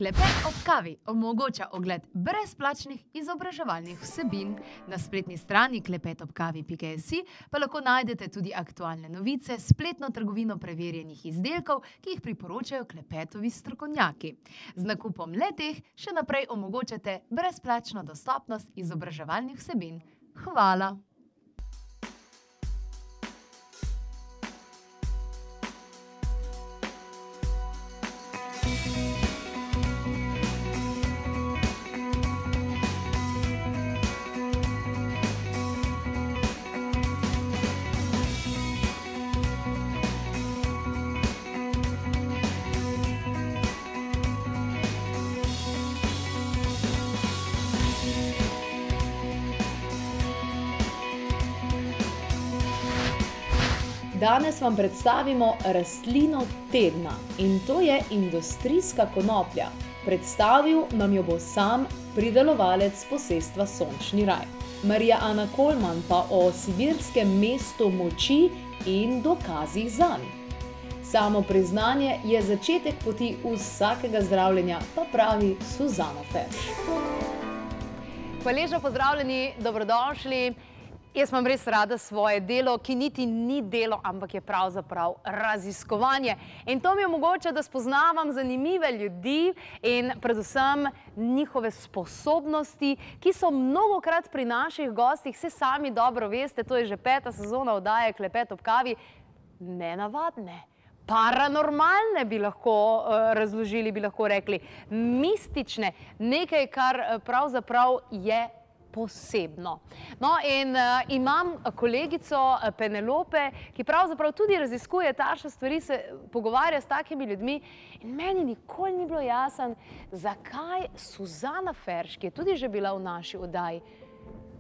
Klepet ob kavi omogoča ogled brezplačnih izobraževalnih vsebin. Na spletni strani klepetobkavi.si pa lahko najdete tudi aktualne novice, spletno trgovino preverjenih izdelkov, ki jih priporočajo klepetovi strokovnjaki. Z nakupom le-teh še naprej omogočate brezplačno dostopnost izobraževalnih vsebin. Hvala! Danes vam predstavimo rastlino tedna in to je industrijska konoplja. Predstavil nam jo bo sam pridelovalec posestva Sončni raj. Marija Ana Kolman pa o sibirskem mestu moči in dokazih zanj. Samo priznanje je začetek poti vsakega zdravljenja, pa pravi Suzana Ferš. Hvaležno pozdravljeni, dobrodošli. Jaz imam res rada svoje delo, ki niti ni delo, ampak je pravzaprav raziskovanje. In to mi omogoča, da spoznavam zanimive ljudi in predvsem njihove sposobnosti, ki so mnogokrat pri naših gostih, vse sami dobro veste, to je že 5. sezona oddaje Klepet ob kavi, nenavadne. Paranormalne bi lahko razložili, bi lahko rekli, mistične, nekaj, kar pravzaprav je posebno. No, in imam kolegico Penelope, ki pravzaprav tudi raziskuje takšne stvari, se pogovarja s takimi ljudmi in meni nikoli ni bilo jasno, zakaj Suzana Ferš, ki je tudi že bila v naši oddaji,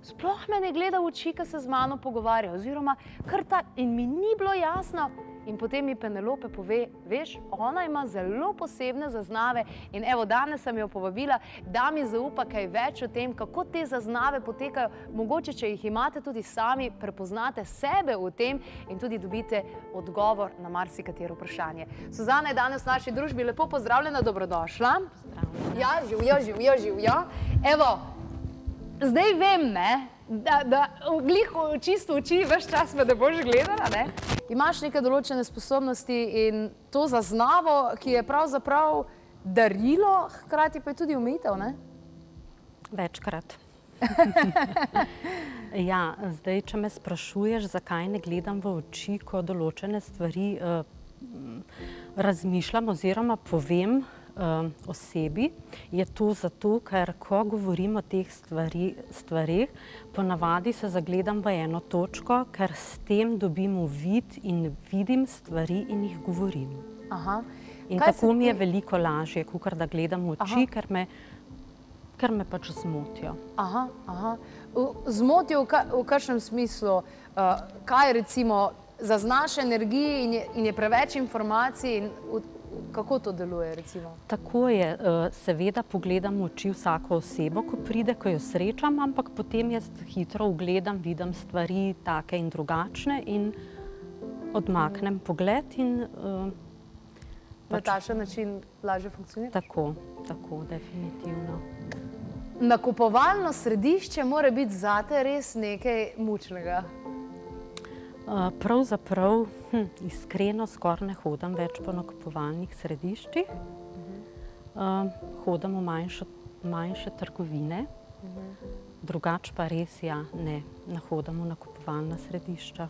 sploh me ne gleda v oči, ko se z mano pogovarja, oziroma kar ta, in mi ni bilo jasno. In potem mi Penelope pove, veš, ona ima zelo posebne zaznave in evo, danes sem jo povabila, da mi zaupa kaj več o tem, kako te zaznave potekajo. Mogoče, če jih imate tudi sami, prepoznate sebe v tem in tudi dobite odgovor na marsikatero vprašanje. Suzana je danes v naši družbi, lepo pozdravljena, dobrodošla. Ja, živjo. Evo, zdaj vem, ne, da glih čisto oči ves čas me ne boš gledala, ne? Imaš neke določene sposobnosti in to zaznavo, ki je pravzaprav darilo, hkrati pa je tudi omejitev, ne? Večkrat. Ja, zdaj, če me sprašuješ, zakaj ne gledam v oči, ko določene stvari razmišljam oziroma povem osebi, je to zato, ker ko govorim o teh stvarih, ponavadi se zagledam v eno točko, ker s tem dobim uvid in vidim stvari in jih govorim. In tako mi je veliko lažje, kakor da gledam v oči, ker me pač zmotijo. Zmotijo v kakšnem smislu? Kaj recimo zaznaš energiji in je preveč informacij in kako to deluje, recimo? Tako je. Seveda pogledam v oči vsako osebo, ko pride, ko jo srečam, ampak potem jaz hitro ugledam, vidim stvari take in drugačne in odmaknem pogled in na takšen način lažje funkcionira? Tako, definitivno. Nakupovalno središče mora biti zate res nekaj mučnega. Pravzaprav, iskreno, skoraj ne hodim več po nakupovalnih središčih. Hodim v manjše trgovine, drugače pa res, ja, ne hodim v nakupovalna središča.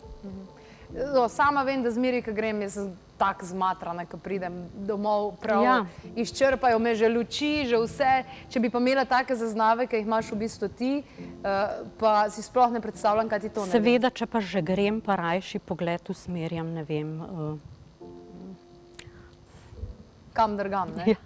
Sama vem, da zmeri, ko grem, jaz sem tako zmatrana, ko pridem domov, prav izčrpajo me že luči, že vse. Če bi pa imela take zaznave, ki jih imaš v bistvu ti, pa si sploh ne predstavljam, kaj ti to ne vem. Seveda, če pa že grem, pa rajši pogled usmerjam, ne vem. Kam drgam, ne?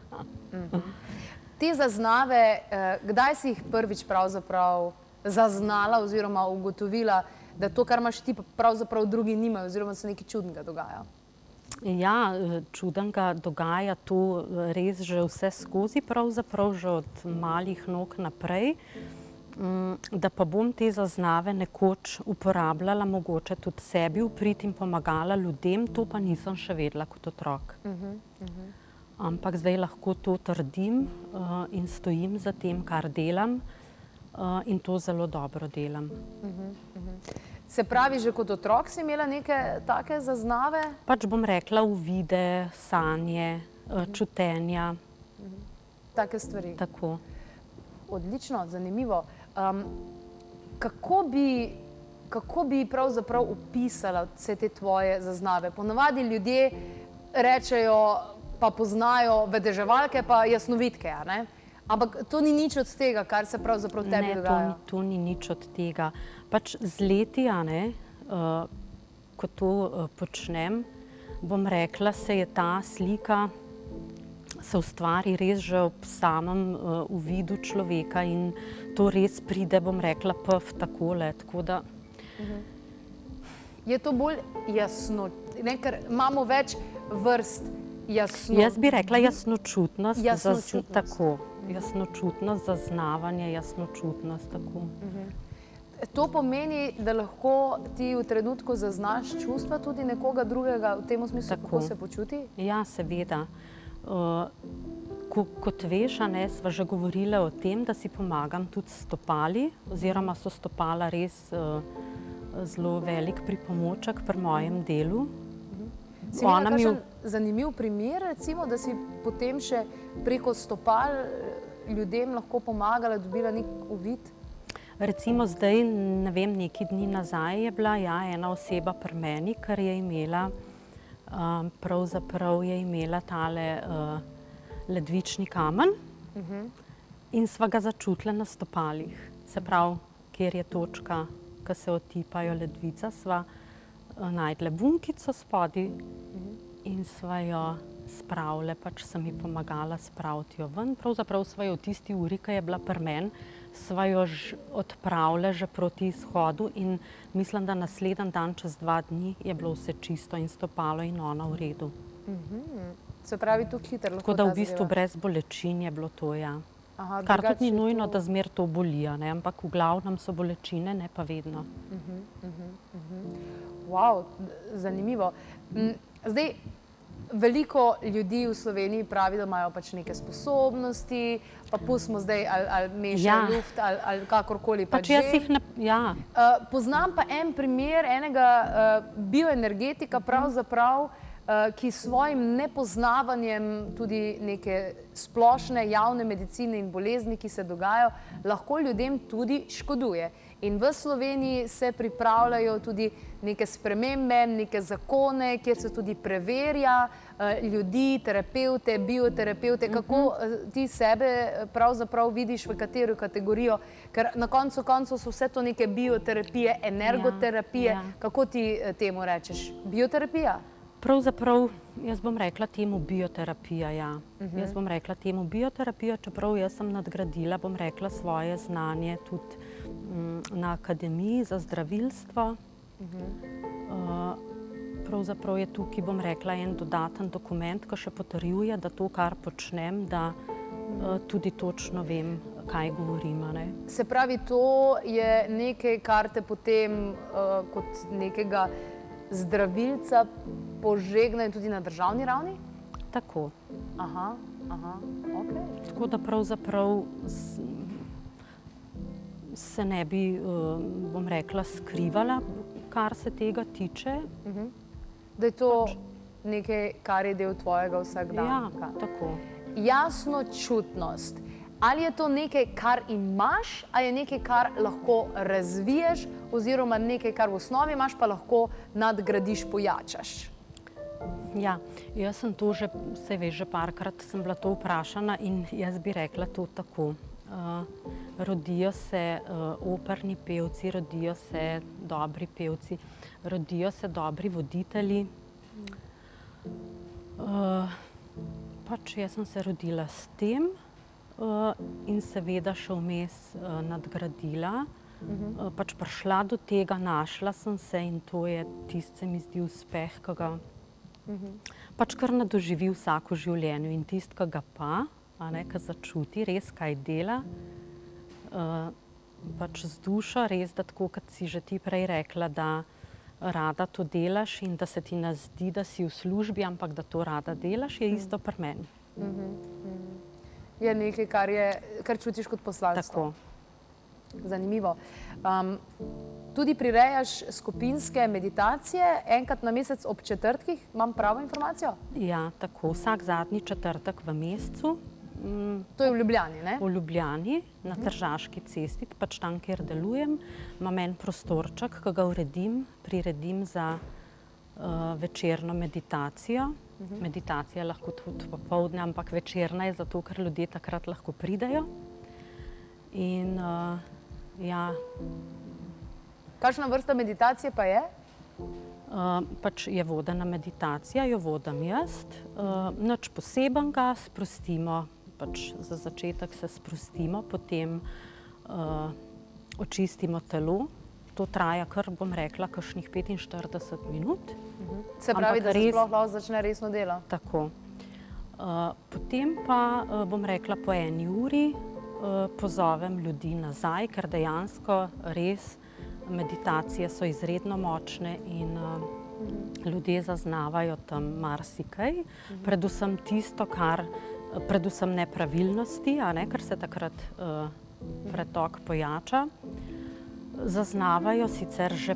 Te zaznave, kdaj si jih prvič pravzaprav zaznala oziroma ugotovila, da to, kar imaš ti, pravzaprav drugi nimajo oziroma se nekaj čudnega dogaja? Ja, čudnega dogaja to res že vse skozi, pravzaprav že od malih nog naprej. Da pa bom te zaznave nekoč uporabljala, mogoče tudi sebi v prid in pomagala ljudem, to pa nisem še vedela kot otrok. ampak zdaj lahko to trdim in stojim za tem, kar delam in to zelo dobro delam. Se pravi, že kot otrok si imela neke take zaznave? Pač bom rekla uvide, sanje, čutenja. Take stvari? Tako. Odlično, zanimivo. Kako bi pravzaprav opisala vse te tvoje zaznave? Ponavadi ljudje rečejo, pa poznajo vedeževalke pa jasnovidke, a ne? Ampak to ni nič od tega, kar se pravzaprav tebi dogaja. Ne, to ni nič od tega. Pač z leti, a ne, ko to počnem, bom rekla, se je ta slika se ustvari res že ob samem uvidu človeka in to res pride, bom rekla, takole, tako da... Je to bolj jasno, ne, ker imamo več vrst jasno... Jaz bi rekla jasnočutnost. Tako, jasnočutnost, zaznavanje, jasnočutnost, tako. To pomeni, da lahko ti v trenutku zaznaš čustva tudi nekoga drugega, v tem smislu, kako se počuti? Ja, seveda. Kot veš, sva že govorila o tem, da si pomagam tudi s stopali, oziroma so stopala res zelo velik pripomoček pri mojem delu. Si imela kakšen zanimiv primer, recimo, da si potem še preko stopal ljudem lahko pomagala, dobila nek uvid? Recimo zdaj, ne vem, neki dni nazaj je bila ena oseba pri meni, ker je imela, pravzaprav je imela tale ledvični kamen in sva ga začutila na stopalih. Se pravi, kjer je točka, ko se otipajo ledvica, sva najdle bunkico spodaj in sva jo spravile, pač sem ji pomagala spraviti jo ven. Pravzaprav sva jo v tisti uri, ko je bila pri meni, sva jo odpravile že proti izhodu in mislim, da naslednji dan, čez 2 dni, je bilo vse čisto in stopalo in ona v redu. Se pravi, tu hitro lahko ta zadeva. Tako da v bistvu brez bolečin je bilo to, ja. Kar tudi ni nujno, da zmer to boli, ampak v glavnem so bolečine, ne pa vedno. Wow, zanimivo. Zdaj, veliko ljudi v Sloveniji pravi, da imajo pač neke sposobnosti, pa pustimo zdaj ali mešajo luft ali kakorkoli pač že. Poznam pa en primer enega bioenergetika pravzaprav, ki s svojim nepoznavanjem tudi neke splošne javne medicine in bolezni, ki se dogajajo, lahko ljudem tudi škoduje. In v Sloveniji se pripravljajo tudi neke spremembe, neke zakone, kjer se tudi preverja ljudi, terapevte, bioterapevte, kako ti sebe pravzaprav vidiš, v katero kategorijo, ker na koncu koncev so vse to neke bioterapije, energoterapije, kako ti temu rečeš? Bioterapija? Pravzaprav, jaz bom rekla temu bioterapija, ja. Jaz bom rekla temu bioterapija, čeprav jaz sem nadgradila, bom rekla, svoje znanje tudi na Akademiji za zdravilstvo. Pravzaprav je tukaj, bom rekla, en dodaten dokument, ki še potrjuje, da to, kar počnem, da tudi točno vem, kaj govorim. Se pravi, to je nekaj, kar te potem kot nekega zdravilca požegnajo tudi na državni ravni? Tako. Okej. Tako da pravzaprav se ne bi, bom rekla, skrivala, kar se tega tiče. Da je to nekaj, kar je del tvojega vsakdana? Ja, tako. Jasnočutnost. Ali je to nekaj, kar imaš, ali je nekaj, kar lahko razviješ, oziroma nekaj, kar v osnovi imaš, pa lahko nadgradiš, pojačaš? Ja, jaz sem to že, saj veš, že parkrat sem bila to vprašana in jaz bi rekla to tako. Rodijo se operni pevci, rodijo se dobri pevci, rodijo se dobri voditelji. Pač jaz sem se rodila s tem in seveda še vmes nadgradila. Pač prišla do tega, našla sem se in to je tisti, se mi zdi, uspeh, ki ga pač kar nadoživi vsako življenju in tisti, ki ga pa, ki začuti res, kaj dela, pač z dušo, res, da tako, kot si že ti prej rekla, da rada to delaš in da se ti ne zdi, da si v službi, ampak da to rada delaš, je isto pri meni. Je nekaj, kar čutiš kot poslanstvo. Tako. Zanimivo. Tudi prirejaš skupinske meditacije enkrat na mesec ob četrtkih, imam pravo informacijo? Ja, tako. Vsak zadnji četrtek v mesecu. To je v Ljubljani, ne? V Ljubljani, na Tržaški cesti, pač tam, kjer delujem, imam en prostorček, ki ga priredim za večerno meditacijo. Meditacija je lahko tudi popoldne, ampak večerna je zato, ker ljudje takrat lahko pridejo. In ja. Kakšna vrsta meditacije pa je? Pač je vodena meditacija, jo vodim jaz. Nič posebenega, sprostimo, pač za začetek se sprostimo, potem očistimo telo. To traja kar, bom rekla, kakšnih 45 minut. Se pravi, da se sploh lahko začne resno delo? Tako. Potem pa, bom rekla, po 1 uri pozovem ljudi nazaj, ker dejansko res meditacije so izredno močne in ljudje zaznavajo tam marsikaj. Predvsem tisto, predvsem nepravilnosti, ker se takrat pretok pojača. Zaznavajo sicer že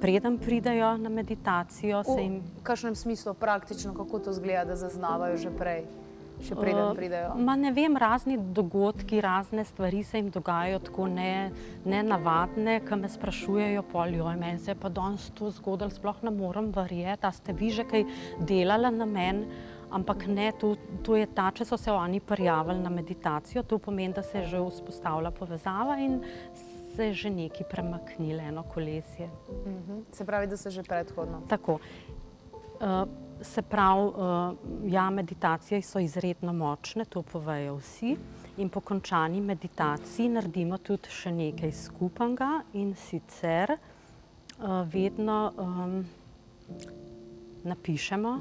preden pridejo na meditacijo. V kakšnem smislu praktično, kako to izgleda, da zaznavajo že prej? Še preden pridejo? Ne vem, razni dogodki, razne stvari se jim dogajajo tako nenavadne, ki me sprašujejo meni se je pa danes to zgodilo, sploh ne morem verjeti, a ste vi že kaj delali na meni, ampak ne, to je ta, če so se oni prijavili na meditacijo, to pomeni, da se je že vzpostavila povezava in se je že nekaj premaknilo, eno kolesje. Se pravi, da se že predhodno? Tako. Se pravi, ja, meditacije so izredno močne, to povejo vsi. In po končani meditaciji naredimo tudi še nekaj skupnega in sicer vedno napišemo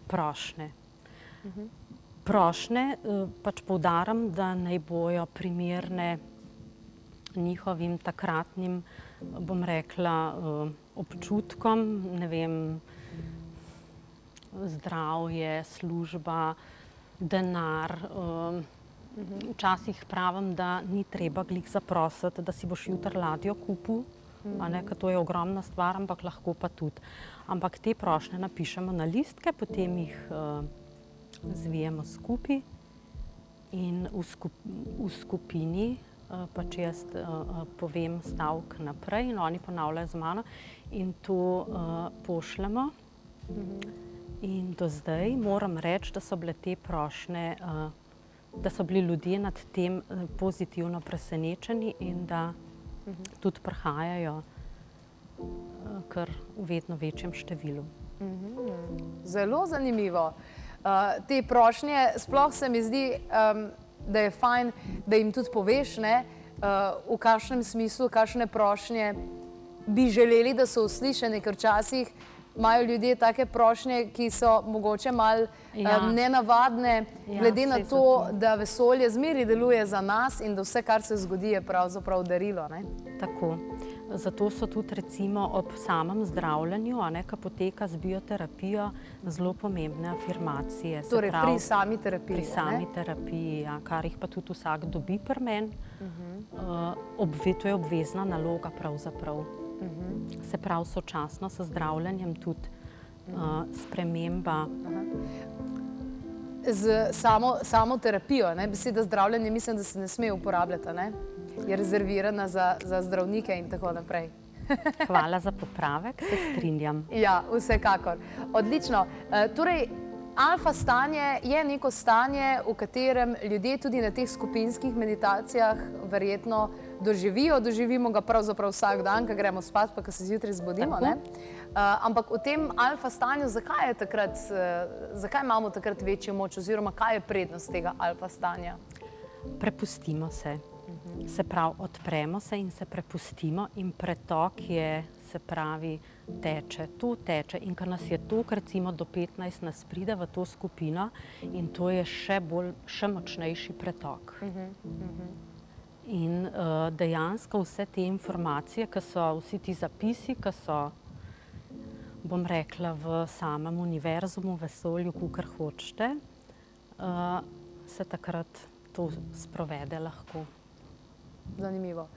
prošnje. Prošnje pač poudarim, da naj bojo primerne njihovim takratnim, bom rekla, občutkom, ne vem, zdravje, služba, denar. Včasih pravim, da ni treba glih zaprositi, da si boš jutri ladjo kupil, ker to je ogromna stvar, ampak lahko pa tudi. Ampak te prošnje napišemo na listke, potem jih zvijemo skupaj in v skupini pač jaz povem stavek naprej in oni ponavljajo z mano in to pošljemo. In do zdaj moram reči, da so bile te prošnje, da so bili ljudje nad tem pozitivno presenečeni in da tudi prihajajo kar v vedno večjem številu. Zelo zanimivo. Te prošnje, sploh se mi zdi, da je fajn, da jim tudi poveš, v kakšnem smislu, kakšne prošnje bi želeli, da so uslišene, ker včasih imajo ljudje take prošnje, ki so mogoče malo nenavadne, glede na to, da vesolje zmeraj deluje za nas in da vse, kar se zgodi, je pravzaprav darilo. Tako. Zato so tudi recimo ob samem zdravljenju, ki poteka z bioterapijo, zelo pomembne afirmacije. Torej pri sami terapiji. Pri sami terapiji, kar jih pa tudi vsak dobi pri meni. To je obvezna naloga pravzaprav. Se pravi, sočasno s zdravljenjem tudi sprememba. Z samo terapijo, beseda zdravljenje, mislim, da se ne sme uporabljati, je rezervirana za zdravnike in tako naprej. Hvala za popravek, se strinjam. Ja, vsekakor. Odlično. Torej, alfa stanje je neko stanje, v katerem ljudje tudi na teh skupinskih meditacijah verjetno doživimo ga pravzaprav vsak dan, ko gremo spat, pa ko se zjutraj zbudimo. Ampak v tem alfa stanju, zakaj imamo takrat večjo moč oziroma kaj je prednost tega alfa stanja? Prepustimo se. Se pravi, odpremo se in se prepustimo in pretok je, se pravi, teče. To teče in ko nas je toliko, recimo do 15 nas pride v to skupino in to je še močnejši pretok. In dejansko vse te informacije, ki so vsi ti zapisi, ki so, bom rekla, v samem univerzumu, vesolju, kakor hočete, se takrat to sprovede lahko. Zanimivo.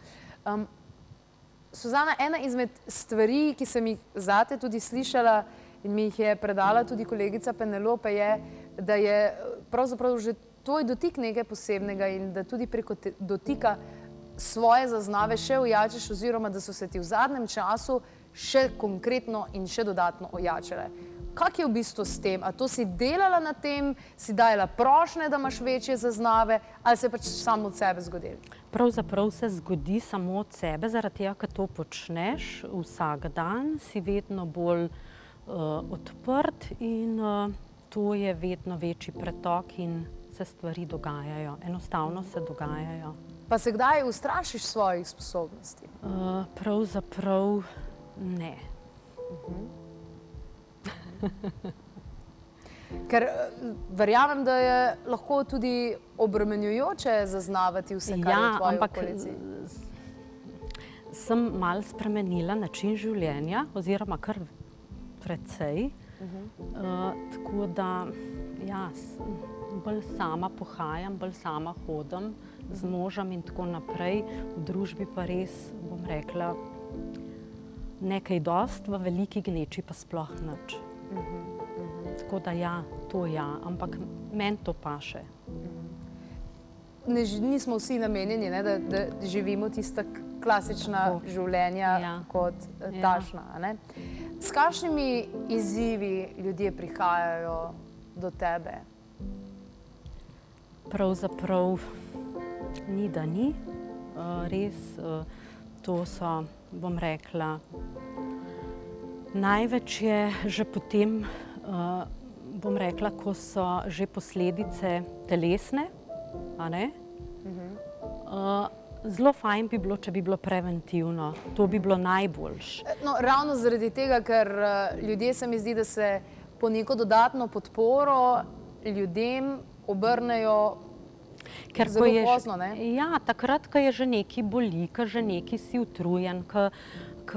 Suzana, ena izmed stvari, ki sem jih zate tudi slišala in mi jih je predala tudi kolegica Penelope, je, da je pravzaprav že tvoj dotik nekaj posebnega in da tudi preko dotika svoje zaznave še ojačaš oziroma da so se ti v zadnjem času še konkretno in še dodatno ojačale. Kak je v bistvu s tem? A to si delala na tem, si dajala prošnje, da imaš večje zaznave ali se pač samo od sebe zgodilo? Pravzaprav se zgodi samo od sebe, zaradi tega, ker to počneš vsak dan, si vedno bolj odprt in to je vedno večji pretok in se stvari dogajajo. Enostavno se dogajajo. Pa se kdaj ustrašiš svojih sposobnosti? Pravzaprav ne. Ker verjamem, da je lahko tudi obremenjujoče zaznavati vse, kar je v tvoji okolici. Sem malo spremenila način življenja, oziroma kar precej. Tako da, ja, bolj sama pohajam, bolj sama hodim z možem in tako naprej. V družbi pa res, bom rekla, nekaj dost, v veliki gneči pa sploh nič. Tako da ja, to ja, ampak meni to paše. Nismo vsi namenjeni, da živimo tista klasična življenja kot tašna. S kakšnimi izzivi ljudje prihajajo do tebe? Pravzaprav ni da ni. Res, to so, bom rekla, največ je že potem, bom rekla, ko so že posledice telesne, a ne? Zelo fajn bi bilo, če bi bilo preventivno. To bi bilo najboljše. No, ravno zaradi tega, ker ljudje se mi zdi, da se po neko dodatno podporo ljudem obrnejo zelo pozno, ne? Ja, takrat, ko je že nekaj boli, ko že nekaj si utrujen, ko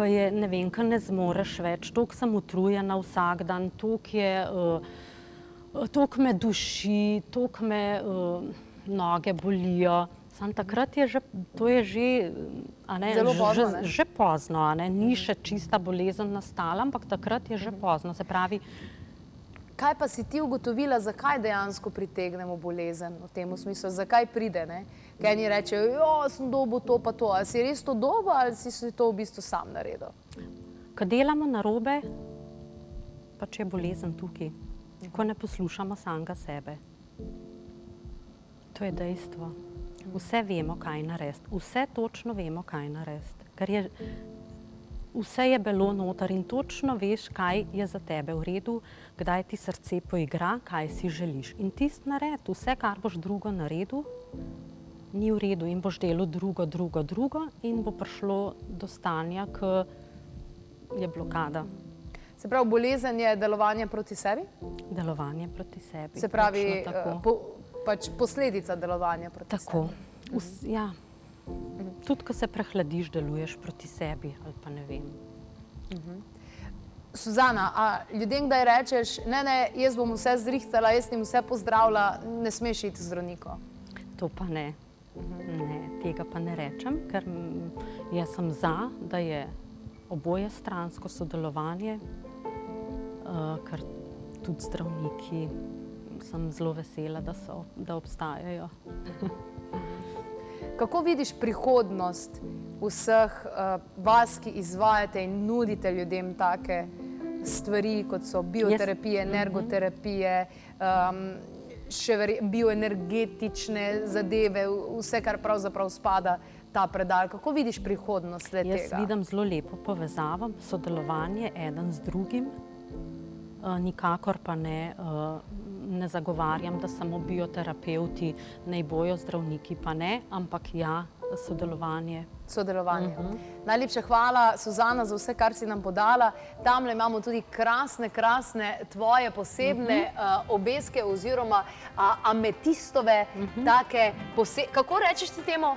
je, ne vem, ko ne zmoreš več, toliko sem utrujena vsak dan, toliko me duši, toliko me noge bolijo. Sam takrat je že, to je že, zelo pozno, ne? Že pozno, a ne? Ni še čista bolezen nastala, ampak takrat je že pozno. Se pravi, kaj pa si ti ugotovila, zakaj dejansko pritegnemo bolezen v tem smislu? Zakaj pride, ne? Kaj eni rečejo, jo, sem dobil to pa to. Ali si res to dobil ali si to v bistvu sam naredil? Ko delamo narobe, pač je bolezen tukaj. Ko ne poslušamo samega sebe. To je dejstvo. Vse vemo, kaj narediti. Vse točno vemo, kaj narediti. Ker je, vse je bilo noter in točno veš, kaj je za tebe v redu, kdaj ti srce poigra, kaj si želiš. In tisti naredi, vse, kar boš drugo naredil, ni v redu in boš delal drugo in bo prišlo do stanja, ki je blokada. Se pravi, bolezen je delovanje proti sebi? Delovanje proti sebi. Se pravi, pač posledica delovanja proti sebi. Tako, ja. Tudi, ko se prehladiš, deluješ proti sebi ali pa ne vem. Suzana, a ljudem kdaj rečeš, ne, jaz bom vse zrihtala, jaz jim vse pozdravila, ne smeš iti z zdravnikom? To pa ne. Ne, tega pa ne rečem, ker jaz sem za, da je oboje stransko sodelovanje, ker tudi zdravniki sem zelo vesela, da obstajajo. Kako vidiš prihodnost vseh vas, ki izvajate in nudite ljudem take stvari, kot so bioterapije, energoterapije, še bioenergetične zadeve, vse, kar pravzaprav spada ta predal. Kako vidiš prihodnost tega? Jaz vidim zelo lepo povezavo, sodelovanje eden z drugim. Nikakor pa ne zagovarjam, da samo bioterapeuti naj bojo, zdravniki pa ne, ampak ja, sodelovanje. Sodelovanje. Najlepša hvala, Suzana, za vse, kar si nam podala. Tamle imamo tudi krasne tvoje posebne obeske oziroma ametistove take posebne. Kako rečeš ti temu?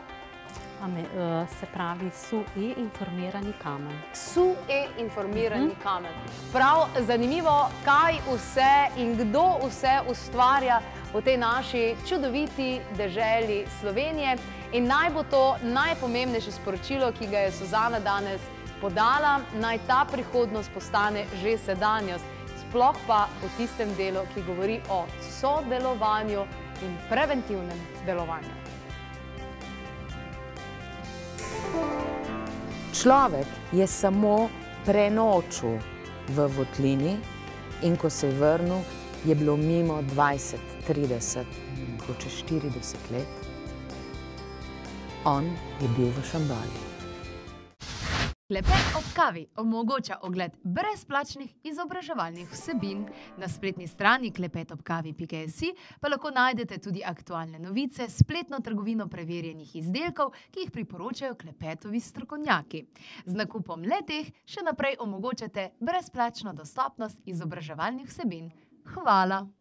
Se pravi SUE-informirani kamen. SUE-informirani kamen. Prav zanimivo, kaj vse in kdo vse ustvarja v tej naši čudoviti deželi Slovenije. In naj bo to najpomembnejše sporočilo, ki ga je Suzana danes podala, naj ta prihodnost postane že sedanjost, sploh pa v tistem delu, ki govori o sodelovanju in preventivnem delovanju. Človek je samo prenočil v votlini in ko se je vrnil, je bilo mimo 20, 30, mogoče 40 let. On je bil v Šambali. Klepet ob kavi omogoča ogled brezplačnih izobraževalnih vsebin. Na spletni strani klepetobkavi.si pa lahko najdete tudi aktualne novice, spletno trgovino preverjenih izdelkov, ki jih priporočajo klepetovi strokovnjaki. Z nakupom le-teh še naprej omogočate brezplačno dostopnost izobraževalnih vsebin. Hvala!